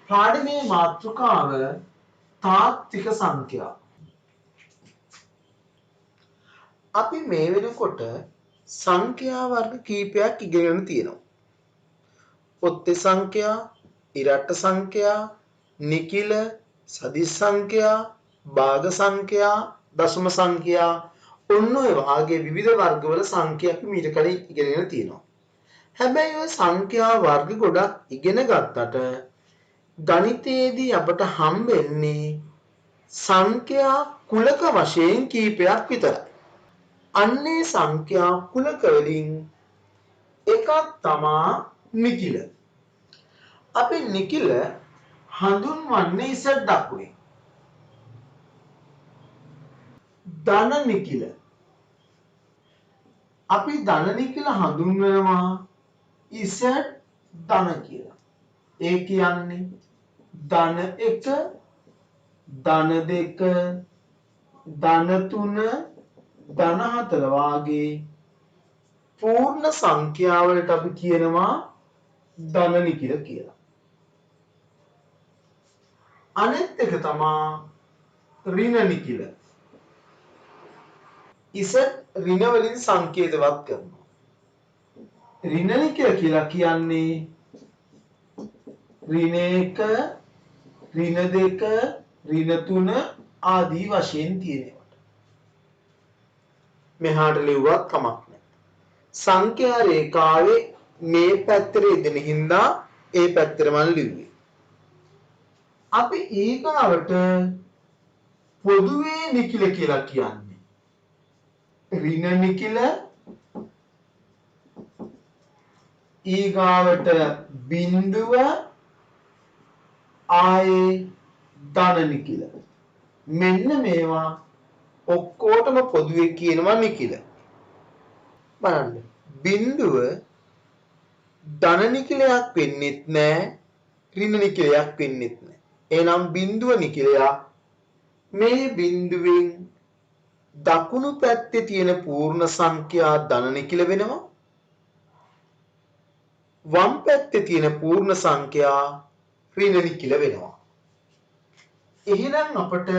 පාඩමේ මාතෘකාව තාත්වික සංඛ්‍යා. අපි මේ වෙනකොට සංඛ්‍යා වර්ග කීපයක් ඉගෙනගෙන තියෙනවා. ඔත්තේ සංඛ්‍යා, ඉරට්ට සංඛ්‍යා, නිකිල, සදිස් සංඛ්‍යා, භාග සංඛ්‍යා, දශම සංඛ්‍යා ඔන්න ඔය වාගේ විවිධ වර්ගවල සංඛ්‍යා අපි මීට කලින් ඉගෙනගෙන තියෙනවා. හැබැයි ඔය සංඛ්‍යා වර්ග ගොඩක් ඉගෙන ගත්තට ගණිතයේදී අපට හම්බෙන්නේ සංඛ්‍යා කුලක වශයෙන් කීපයක් විතරයි. අන්නේ සංඛ්‍යා කුලක වලින් එකක් තමා නිකිල. අපි නිකිල හඳුන්වන්නේ ඉසඩ් දකුණේ. ධන නිකිල. අපි ධන නිකිල හඳුන්වනවා ඉසඩ් ධන කියලා. ඒ කියන්නේ ධන 1, ධන 2, ධන 3, ධන 4 වාගේ පූර්ණ සංඛ්‍යාවලට අපි කියනවා ධන නිකිල කියලා. අනෙත් එක තමා ඍණ නිකිල. ඉසඩ් ඍණ වලින් සංකේතවත් කරනවා. ඍණ නිකිල කියලා කියන්නේ ඍණ 1, ඍණ 2, ඍණ 3 ආදී වශයෙන් තියෙනවා. මෙහාට ලිව්වත් කමක් නැහැ. සංඛ්‍යා රේඛාවේ මේ පැත්තට යෙදෙන හින්දා ඒ පැත්තට මම ලිව්වේ. අපි ඊගාවට පොදුවේ නිකිල කියලා කියන්නේ ඍණ නිකිල, ඊගාවට බිඳුව, ආයේ ධන නිකිල. මෙන්න මේවා ඔක්කොටම පොදුවේ කියනවා නිකිල. බලන්න බිඳුව ධන නිකිලයක් වෙන්නෙත් නැහැ, ඍණ නිකිලයක් වෙන්නෙත් නැහැ. එහෙනම් බිඳුව නිකිලයක්. මේ බිඳුවෙන් දකුණු පැත්තේ තියෙන පූර්ණ සංඛ්‍යා ධන නිකිල වෙනවා. වම් පැත්තේ තියෙන පූර්ණ සංඛ්‍යා ඍණ නිකිල වෙනවා. එහෙනම් අපට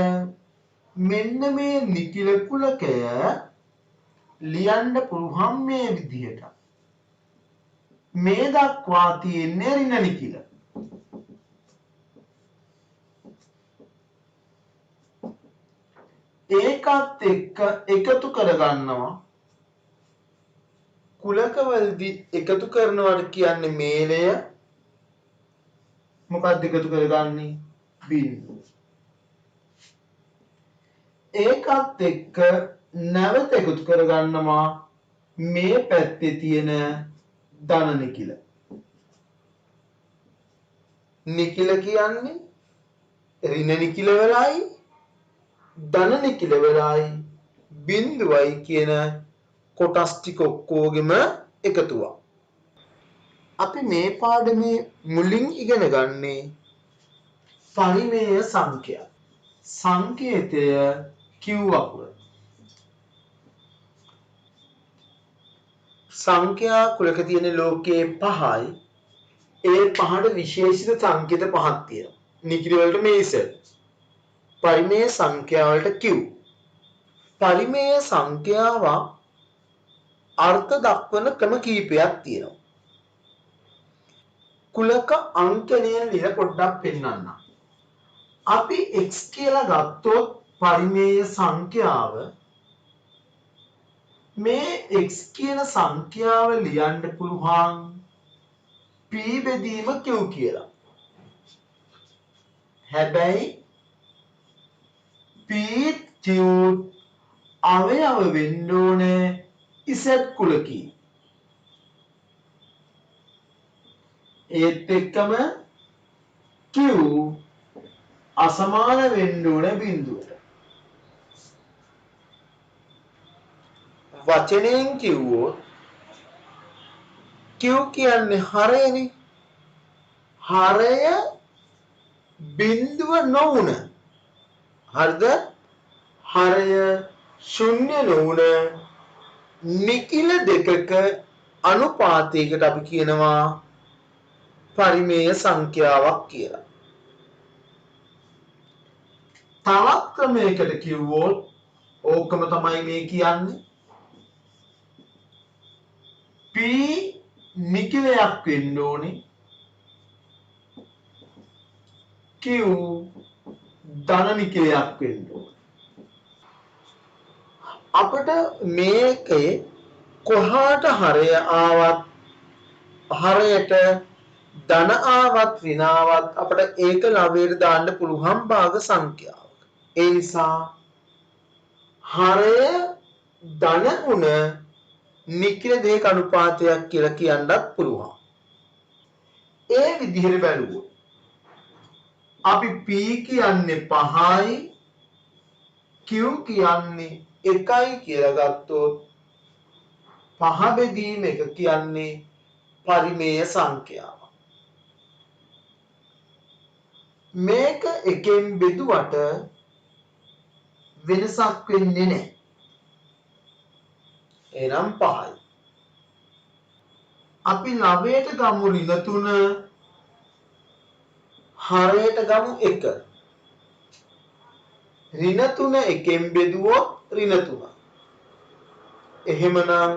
මෙන්න මේ නිකිල කුලකය ලියන්න පුළුවන් මේ විදිහට. මේ දක්වා තියෙන්නේ ඍණ නිකිල. ඒකත් එක්ක එකතු කරගන්නවා. කුලකවලදී එකතු කරනවට කියන්නේ මේලය. මොකක්ද එකතු කරගන්නේ? බිඳුව. ඒකත් එක්ක නැවත එකතු කරගන්නවා මේ පැත්තේ තියෙන ධන නිකිල. නිකිල කියන්නේ ඍණ නිකිල වෙලයි ධන නිකිල වෙලයි බිඳුවයි කියන කොටස් ටික ඔක්කොගෙම එකතුවක්. අපි මේ පාඩමේ මුලින් ඉගෙන ගන්නේ පරිමේය සංඛ්‍යා. සංකේතය Q අකුර. සංඛ්‍යා කුලක තියෙන ලෝකයේ 5යි. ඒ 5ට විශේෂිත සංකේත 5ක් තියෙනවා. නිකිල වලට මේ ඉසඩ්. පරිමේය සංඛ්‍යා වලට Q. පරිමේය සංඛ්‍යාව අර්ථ දක්වන ක්‍රම කීපයක් තියෙනවා. කුලක අංකණයෙන් ලියලා පොඩ්ඩක් පෙන්නන්න. අපි x කියලා ගත්තොත් පරිමේය සංඛ්‍යාව මේ x කියන සංඛ්‍යාව ලියන්න පුළුවන් p බෙදීම q කියලා. හැබැයි p q අවයව වෙන්න ඕනේ z කුලකී. ඒත් එක්කම q අසමාන වෙන්න ඕනේ බිඳුවට. වචනයෙන් කිව්වොත් q කියන්නේ හරයනේ. හරය බිඳුව නොවුන. හරිද? හරය ශුන්‍ය නොවුන නිකිල දෙකක අනුපාතයකට අපි කියනවා පරිමේය සංඛ්‍යාවක් කියලා. තවත් ක්‍රමයකට කිව්වොත් ඕකම තමයි මේ කියන්නේ P නිකිලයක් වෙන්න ඕනේ Q ධන නිකිලයක් වෙන්න ඕනේ අපිට මේකේ කොහාට හරය ආවත් හරයට ධන ආවත් ඍණ ආවත් අපිට ඒක ලවයට දාන්න පුළුවන් භාග සංඛ්‍යාවක්. ඒ නිසා හරය ධන ගුණ නිකිල දෙක අනුපාතයක් කියලා කියන්නත් පුළුවන්. ඒ විදිහට බැලුවොත් අපි P කියන්නේ 5යි Q කියන්නේ 1යි කියලා ගත්තොත් 5 බෙදීම 1 කියන්නේ පරිමේය සංඛ්‍යාව. මේක එකෙන් බෙදුවට වෙනසක් වෙන්නේ නැහැ. එනම් 5යි. අපි ලවයට ගමු ඍණ 3 හරයට ගමු 1. ඍණ 3 එකෙන් බෙදුවොත් ඍණ 3. එහෙමනම්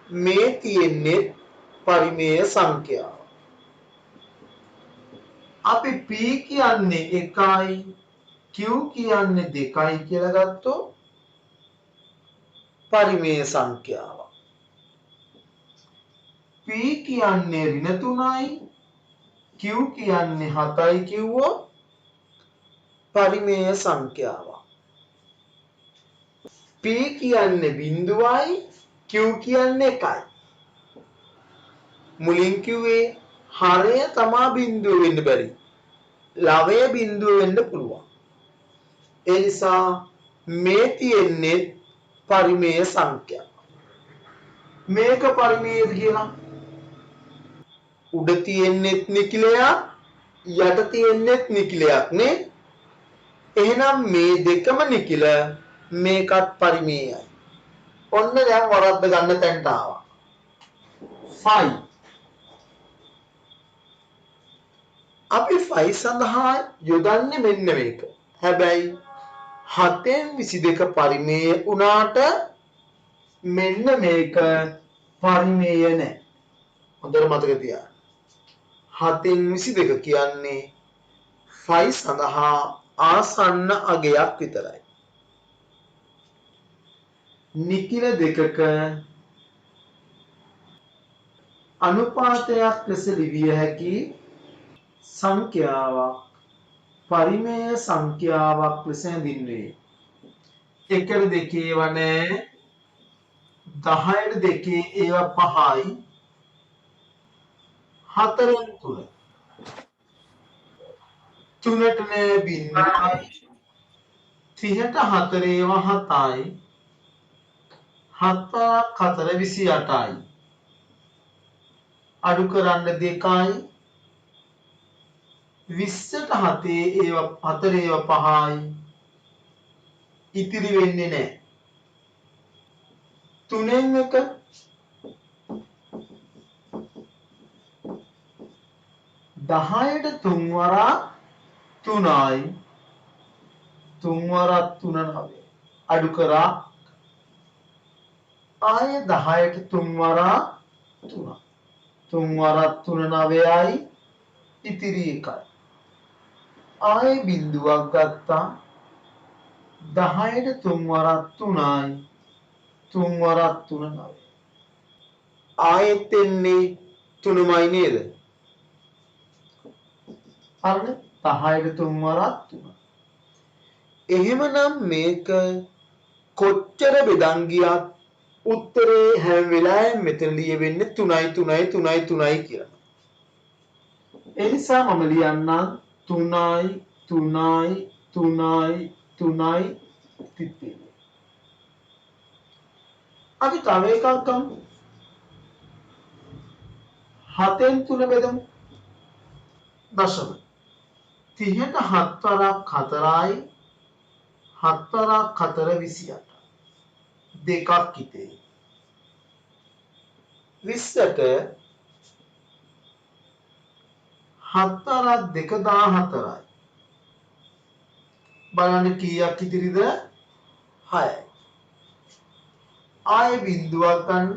මේ තියෙන්නේ පරිමේය සංඛ්‍යාව. අපි P කියන්නේ 1යි Q කියන්නේ 2යි කියලා ගත්තොත් පරිමේය සංඛ්‍යාව. P කියන්නේ ඍණ 3යි Q කියන්නේ 7යි කිව්වොත් පරිමේය සංඛ්‍යාව. P කියන්නේ බිඳුවයි Q කියන්නේ 1යි. මුලින් කිව්වේ හරය තමා බිඳුව වෙන්න බැරි. ලවය බිඳුව වෙන්න පුළුවන්. ඒ නිසා මේ තියෙන්නේ පරිමේය සංඛ්‍යාව. මේක පරිමේයද කියලා උඩ තියෙන්නේ නිකිලයක් යට තියෙන්නේ නිකිලයක් නේ. එහෙනම් මේ දෙකම නිකිල මේකත් පරිමේයයි. ඔන්න දැන් වරද්ද ගන්න තැනට ආවා. 5 අපි 5 සඳහා යොදන්නේ මෙන්න මේක. හැබැයි 7න් 22 පරිමේය වුණාට මෙන්න මේක පරිමේය නැහැ. හොඳට මතක තියාගන්න. 7න් 22 කියන්නේ 5 සඳහා ආසන්න අගයක් විතරයි. නිකිල දෙකක අනුපාතයක් ලෙස ලිවිය හැකි සංඛ්‍යාවක් පරිමේය සංඛ්‍යාවක් ලෙස හැඳින්වේ. 1ට 2 ඒවා නැහැ. 10ට 2 ඒවා 5යි. 4න් 3 3ට නෑ බිඳුවයි. 30ට 4 ඒවා 7යි. 7ක් 4 28යි. අඩු කරන්න 2යි. 20ට 7 ඒවා 4 ඒවා 5යි. ඉතිරි වෙන්නේ නැහැ. 3න් 1 10ට 3 වරක් 3යි. 3 වරක් 3 9. අඩු කරා ආයේ 10ට 3 වරක් 3. 3 වරක් 3 9යි. ඉතිරි 1යි. ආයේ බිඳුවක් ගත්තා. 10ට 3 වරක් 3යි. 3 වරක් 3 9. ආයෙත් එන්නේ 3මයි නේද? හරිද? 10ට 3 වරක් 3. එහෙමනම් මේක කොච්චර බෙදන් ගියත් උත්තරේ හැම වෙලාවෙම මෙතන ලියවෙන්නේ 3යි 3යි 3යි 3යි කියලා. ඒ නිසා මම ලියන්නම් 3යි 3යි 3යි 3යි තිත්තිය. අපි තව එකක් ගමු. 7න් 3 බෙදමු. දශම. 30ට 7 වරක් 4යි. 7 වරක් 4 28. දෙකක් හිතේ. 20ට 7 වරක් 2 14යි. බලන්න කීයක් ඉතිරිද? 6යි. ආයේ බිඳුවක් ගන්න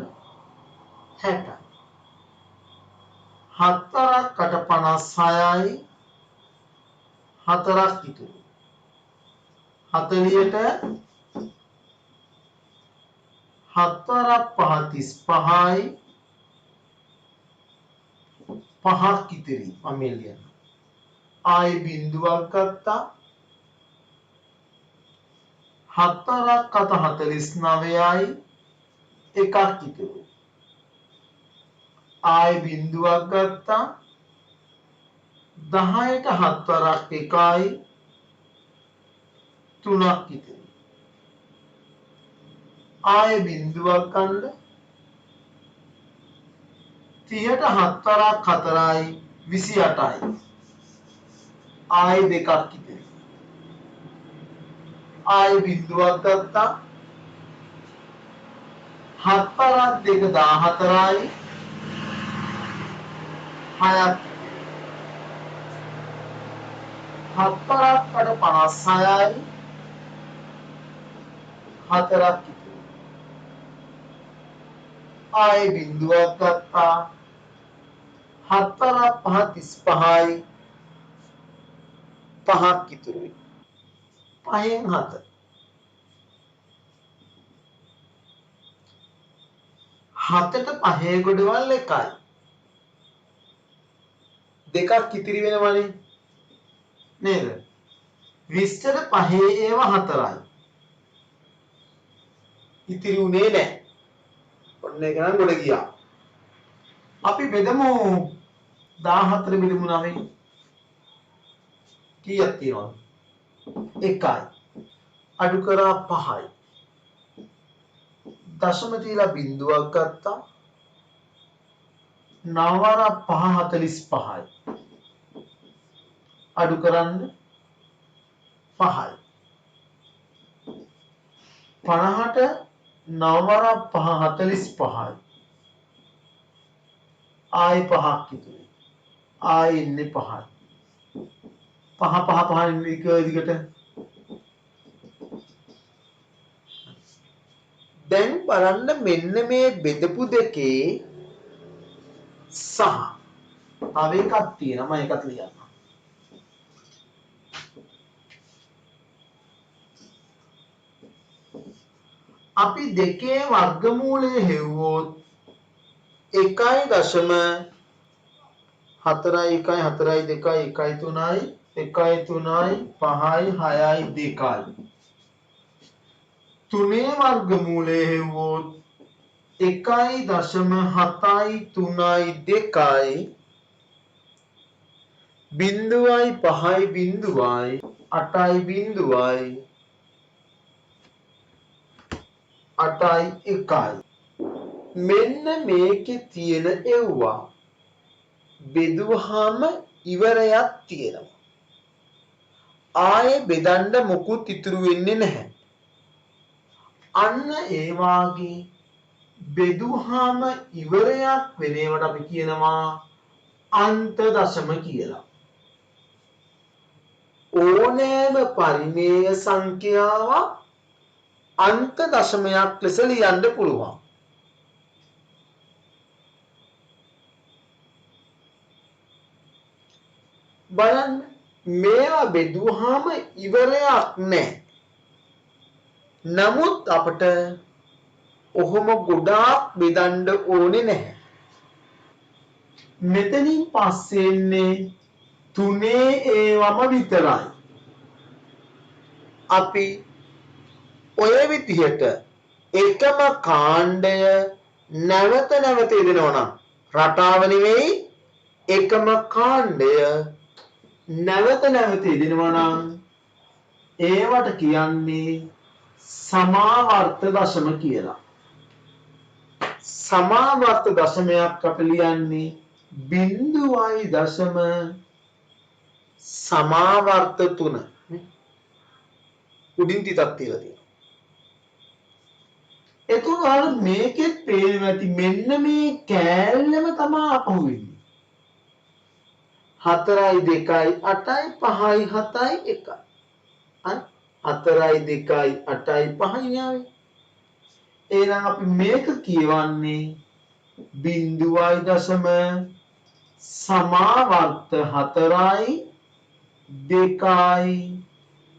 60යි. 4කට 56යි 4ක් ඉතුරු. 40ට 4 5 35යි 5ක් ඉතිරි. මම ලියන්න. ආයේ බිඳුවක් ගත්තා. 4ක් 49යි 1ක් ඉතුරු. ආයේ බිඳුවක් ගත්තා. 10ට 4ක් 1යි 3ක් ඉතිරි. ආයේ බිඳුවක් ගන්න. 30ට 4ක් 4යි 28යි. ආයේ 2ක් ඉතිරි. ආයේ බිඳුවක් ගත්තා. 4ක් 2 14යි 6ක්. 4ක් 56යි 4ක් ඉතුරු. ආයේ බිඳුවක් ගත්තා. 4 5 35යි 5ක් ඉතුරුයි. 5න් 7. 7ට 5 ගොඩවල් 1යි. 2ක් ඉතිරි වෙනවනේ නේද? 20ට 5 ඒවා 4යි. ඉතිරි උනේ නැහැ. ඔන්න ඒක නම් ගොඩ ගියා. අපි බෙදමු 14 බෙදමු 9. කීයක් තියෙනවද? 1යි. අඩු කරා 5යි. දශම තියලා බිඳුවක් ගත්තා. 9 5 45යි. අඩු කරන්න 5යි. 50ට 9 5 45යි. ආයි 5ක් ඉතුරුයි. ආයි ඉන්නේ 5යි. 5 5 5 එක දිගට. දැන් බලන්න මෙන්න මේ බෙදපු දෙකේ සහ තව එකක් තියෙනවා. මම ඒකත් ලියන්න. අපි දෙකේ වර්ගමූලය හෙව්වොත් 1.4 4යි 1යි 4යි 2යි 1යි 3යි 1යි 3යි 5යි 6යි 2යි. 3 වර්ගමූලය හෙව්වොත් 1.7යි 3යි 2යි බිඳුවයි 5යි බිඳුවයි 8යි බිඳුවයි 8යි 1යි. මෙන්න මේකේ තියෙන එව්වා බෙදුවාම ඉවරයක් තියෙනවා. ආයේ බෙදන්න මොකුත් ඉතුරු වෙන්නේ නැහැ. අන්න ඒ වාගේ බෙදුවාම ඉවරයක් වෙන ඒවට අපි කියනවා අන්ත දශම කියලා. ඕනෑම පරිමේය සංඛ්‍යාවක් අන්ත දශමයක් ලෙස ලියන්න පුළුවන්. බලන්න මේවා බෙදුවාම ඉවරයක් නැහැ. නමුත් අපට ඔහොම ගොඩාක් බෙදන්න ඕනේ නැහැ. මෙතනින් පස්සේ එන්නේ 3 ඒවම විතරයි. අපි ඔය විදිහට එකම කාණ්ඩය නැවත නැවත යෙදෙනවා නම් රටාව නෙවෙයි එකම කාණ්ඩය නැවත නැවත යෙදෙනවා නම් ඒවට කියන්නේ සමාවර්ත දශම කියලා. සමාවර්ත දශමයක් අපි ලියන්නේ 0.0 සමාවර්ත 3. උඩින් තිතක් තියලා තියෙනවා. එතකොට මේකෙත් පේනවා ඇති මෙන්න මේ කෑල්ලම තමයි අපහු වෙන්නේ. 4යි 2යි 8යි 5යි 7යි 1යි. 4යි 2යි 8යි 5යි ආවේ. එහෙනම් අපි මේක කියවන්නේ බිංදුවයි දශම සමාවර්ත 4යි 2යි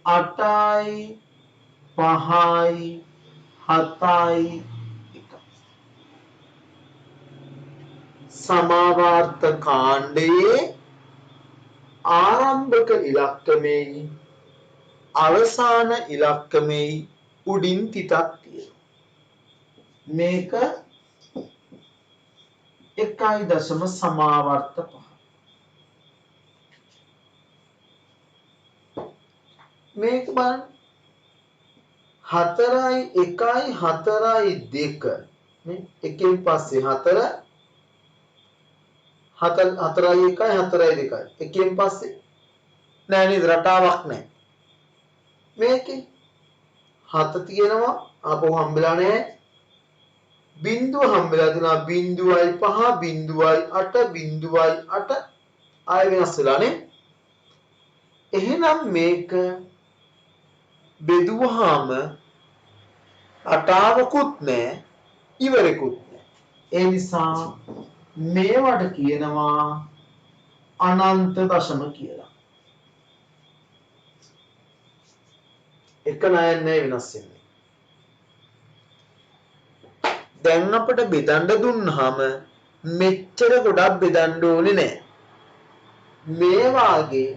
8යි 5යි 7යි 1යි. සමාවර්ත කාණ්ඩයේ ආරම්භක ඉලක්කමේ අවසාන ඉලක්කමේ උඩින් තිතක් තියෙනවා. මේක 1යි දශම සමාවර්ත 5. මේක බලන්න 4යි 1යි 4යි 2 නේ එකෙන් පස්සේ 4 4යි 1යි 4යි 2යි එකෙන් පස්සේ නෑ නේද රටාවක් නෑ මේකේ 7 තියෙනවා ආපහු හම්බෙලා නෑ බිංදුව හම්බෙලා තියෙනවා බිංදුවයි 5 බිංදුවයි 8 බිංදුවයි 8 ආය වෙනස් වෙලා නේ එහෙනම් මේක බෙදුවාම රටාවකුත් නෑ ඉවරෙකුත් නෑ ඒ නිසා මේවට කියනවා අනන්ත දශම කියලා එක නයන් නෑ වෙනස් වෙන්නේ දැන් අපිට බෙදන්න දුන්නාම මෙච්චර ගොඩක් බෙදන්න ඕනේ නෑ මේ වාගේ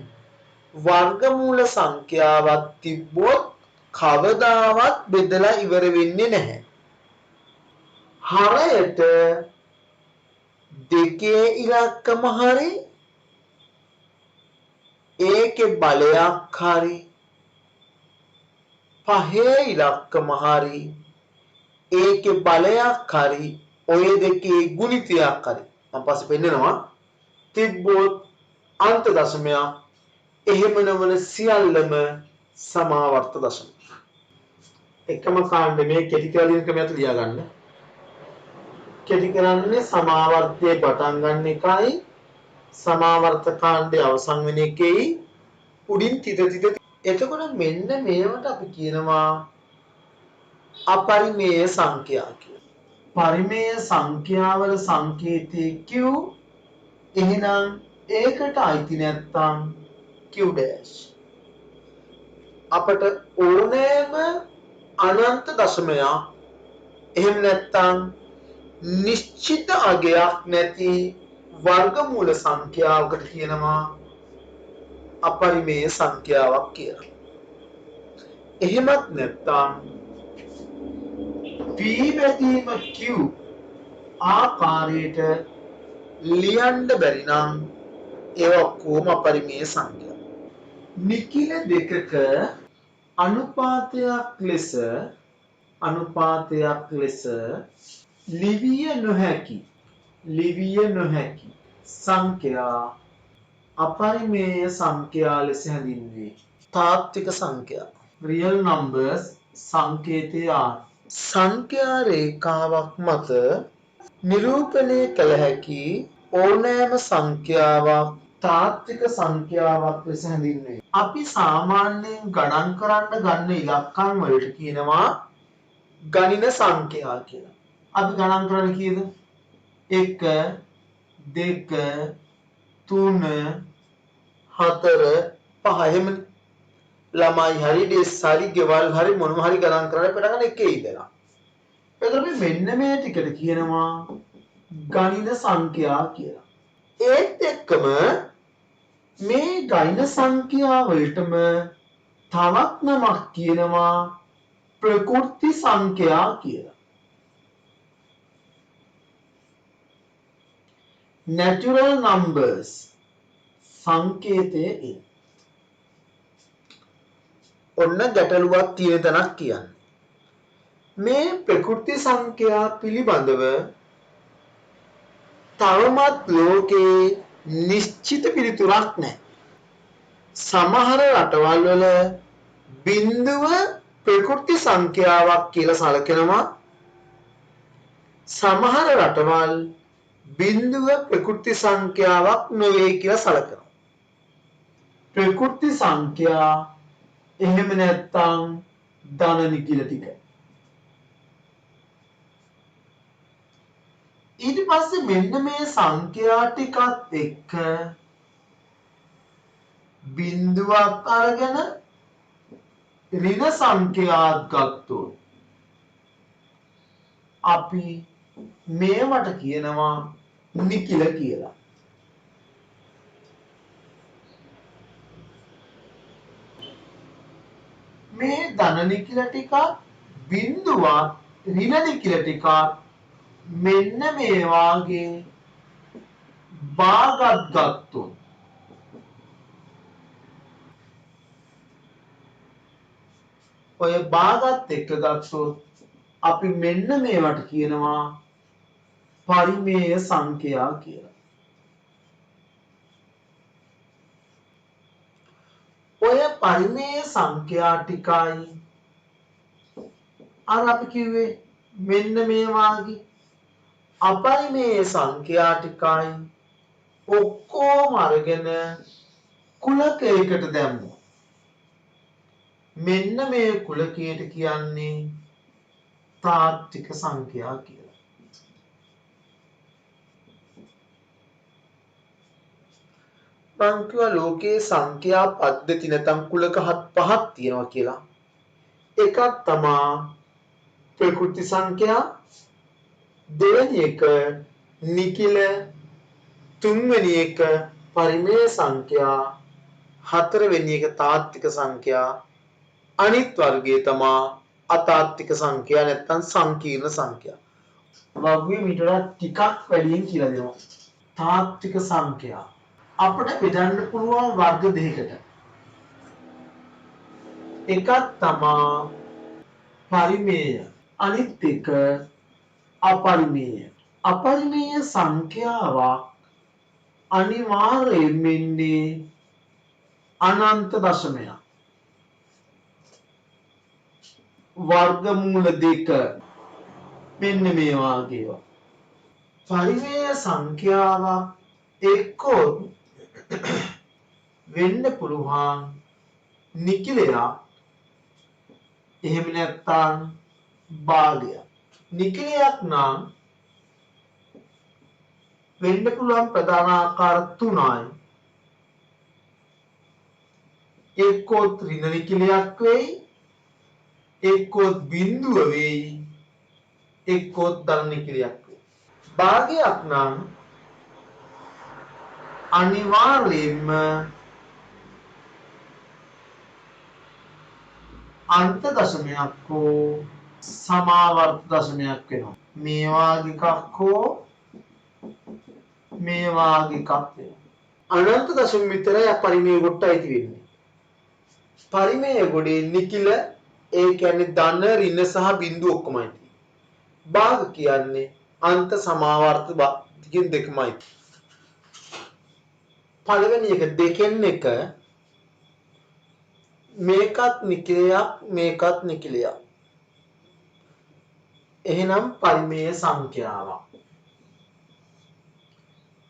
වර්ගමූල සංඛ්‍යාවක් තිබ්බොත් කවදාවත් බෙදලා ඉවර වෙන්නේ නැහැ. හරයට දෙකේ ඉලක්කම හරි ඒකේ බලයක් හරි පහේ ඉලක්කම හරි ඒකේ බලයක් හරි ඔය දෙකේ ගුණිතයක් හරි මම පස්සේ පෙන්නනවා තිබ්බොත් අන්ත දශමයක් එහෙම නොවන සියල්ලම සමාවර්ත දශම. එකම කාණ්ඩ මේ කෙටි කාලින ක්‍රමයට ලියා ගන්න. කෙටි කරන්නේ සමාවර්තයේ පටන් ගන්න එකයි සමාවර්ත කාණ්ඩයේ අවසන් වෙන එකයි උඩින් තිත එතකොට මෙන්න මේවට අපි කියනවා අපරිමේය සංඛ්‍යා කියලා. පරිමේය සංඛ්‍යාවල සංකේතය Q එහෙනම් ඒකට අයිති නැත්තම් Q dash අපට ඕනෑම අනන්ත දශමයක් එහෙම නැත්තම් නිශ්චිත අගයක් නැති වර්ගමූල සංඛ්‍යාවකට කියනවා අපරිමේය සංඛ්‍යාවක් කියලා. එහෙමත් නැත්තම් p බැදීම q ආකාරයට ලියන්න බැරි නම් ඒ ඔක්කොම අපරිමේය සංඛ්‍යා. නිකිල දෙකක අනුපාතයක් ලෙස ලිවිය නොහැකි සංඛ්‍යා අපරිමේය සංඛ්‍යා ලෙස හැඳින්වේ. තාත්වික සංඛ්‍යා real numbers සංකේතය සංඛ්‍යා රේඛාවක් මත නිරූපණය කළ හැකි ඕනෑම සංඛ්‍යාවක් තාත්වික සංඛ්‍යාවක් ලෙස හැඳින්වේ. අපි සාමාන්‍යයෙන් ගණන් කරන්න ගන්න ඉලක්කම් වලට කියනවා ගණින සංඛ්‍යා කියලා. අපි ගණන් කරන්නේ කීයද? 1 2 3 4 5 එහෙමනේ. ළමයි හරි ඩෙස් හරි ගෙවල් හරි මොනම හරි ගණන් කරලා පටන් ගන්න එකේ ඉඳලා. එතකොට මෙන්න මේ ටිකට කියනවා ගණින සංඛ්‍යා කියලා. ඒත් එක්කම මේ ගණින සංඛ්‍යා වලටම තවත් නමක් කියනවා ප්‍රකෘති සංඛ්‍යා කියලා. natural numbers සංකේතයේ ඔන්න ගැටලුවක් තියෙන තැනක් කියන්නේ. මේ ප්‍රකෘති සංඛ්‍යා පිළිබඳව තවමත් ලෝකේ නිශ්චිත පිළිතුරක් නැහැ. සමහර රටවල් වල බිංදුව ප්‍රකෘති සංඛ්‍යාවක් කියලා සැලකෙනවා. සමහර රටවල් බිංදුව ප්‍රකෘති සංඛ්‍යාවක් නෙවෙයි කියලා සැලකනවා. ප්‍රකෘති සංඛ්‍යා එහෙම නැත්නම් ධන නිකිල ටික. ඊට පස්සේ මෙන්න මේ සංඛ්‍යා ටිකත් එක්ක බිඳුවක් අරගෙන ඍණ සංඛ්‍යාවක් ගත්තොත් අපි මේවට කියනවා නිකිල කියලා. මේ ධන නිකිල ටික බිඳුවක් ඍණ නිකිල ටික මෙන්න මේ වාගේ භාගත් ගත්තොත් ඔය භාගත් එක්ක ගත්තොත් අපි මෙන්න මේවට කියනවා පරිමේය සංඛ්‍යා කියලා. ඔය පරිමේය සංඛ්‍යා ටිකයි අර අපි කිව්වේ මෙන්න මේ වාගේ අපරිමේය සංඛ්‍යා ටිකයි ඔක්කොම අරගෙන කුලකයකට දැම්මොත් මෙන්න මේ කුලකයට කියන්නේ තාත්වික සංඛ්‍යා කියලා. මං කිව්වා ලෝකේ සංඛ්‍යා පද්ධති නැත්නම් කුලක පහක් තියෙනවා කියලා. එකක් තමයි ප්‍රකෘති සංඛ්‍යා, දෙවෙනි එක නිකිල, තුන්වෙනි එක පරිමේය සංඛ්‍යා, හතරවෙනි එක තාත්වික සංඛ්‍යා, අනිත් වර්ගය තමයි අතාත්වික සංඛ්‍යා නැත්නම් සංකීර්ණ සංඛ්‍යා. වගුවේ මීට වඩා ටිකක් වැඩියෙන් කියලා දෙනවා. තාත්වික සංඛ්‍යා අපිට බෙදන්න පුළුවන් වර්ග දෙකකට. එකක් තමයි පරිමේය, අනිත් එක අපරිමේය. අපරිමේය සංඛ්‍යාවක් අනිවාර්යයෙන් ඉන්නේ අනන්ත දශමයක්. වර්ගමූල දෙක මෙන්න මේ වාගේවා. පරිමේය සංඛ්‍යාවක් එක්කෝ වෙන්න පුළුවන් නිකිලයක්, එහෙම නැත්නම් භාගයක්. නිකිලයක් නම් වෙන්න පුළුවන් ප්‍රධාන ආකාර තුනයි. එක්කොත් ඍණ නිකිලයක් වෙයි, එක්කොත් බිඳුව වෙයි, එක්කොත් ධන නිකිලයක් වෙයි. භාගයක් නම් අනිවාර්යයෙන්ම අන්ත දශමයක් හෝ සමාවර්ත දශමයක් වෙනවා. මේ වාගේ එකක් හෝ මේ වාගේ එකක් වෙනවා. අනන්ත දශම විතරයි අපරිමේය කොට අයිති වෙන්නේ. පරිමේය ගොඩේ නිකිල ඒ කියන්නේ ධන ඍණ සහ බිඳු ඔක්කොමයි තියෙන්නේ. භාග කියන්නේ අන්ත සමාවර්ත දිගින් දෙකමයි. පළවෙනි එක දෙකෙන් එක මේකත් නිකිලයක් මේකත් නිකිලයක්. එහෙනම් පරිමේය සංඛ්‍යාවක්.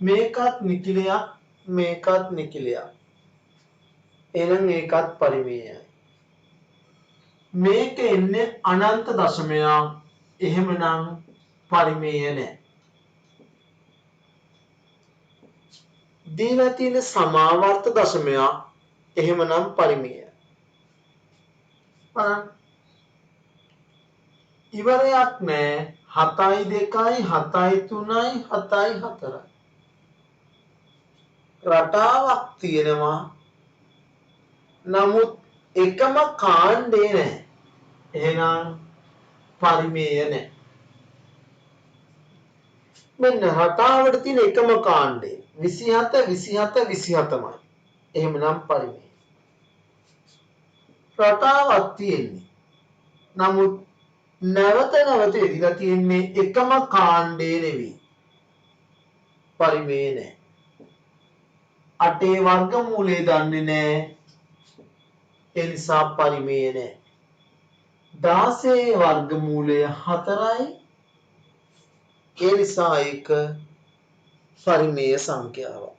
මේකත් නිකිලයක් මේකත් නිකිලයක්. එහෙනම් ඒකත් පරිමේයයි. මේක එන්නේ අනන්ත දශමයක්. එහෙමනම් පරිමේය නැහැ. දීලා තියෙන සමාවර්ත දශමයක්. එහෙමනම් පරිමේයයි. ඉවරයක් නෑ. 7යි 2යි 7යි 3යි 7යි 4යි. රටාවක් තියෙනවා. නමුත් එකම කාණ්ඩේ නෑ. එහෙනම් පරිමේය නෑ. මෙන්න රටාවට තියෙන එකම කාණ්ඩේ 27 27 27මයි. එහෙමනම් පරිමේය. රටාවක් තියෙන්නේ. නමුත් නැවත නැවත එදිලා තියෙන්නේ එකම කාණ්ඩේ නෙවෙයි. පරිමේය නෑ. 8 වර්ගමූලය දන්නේ නෑ. ඒ නිසා පරිමේය නෑ. 16 වර්ගමූලය 4යි. ඒ නිසා ඒක පරිමේය සංඛ්‍යාවක්.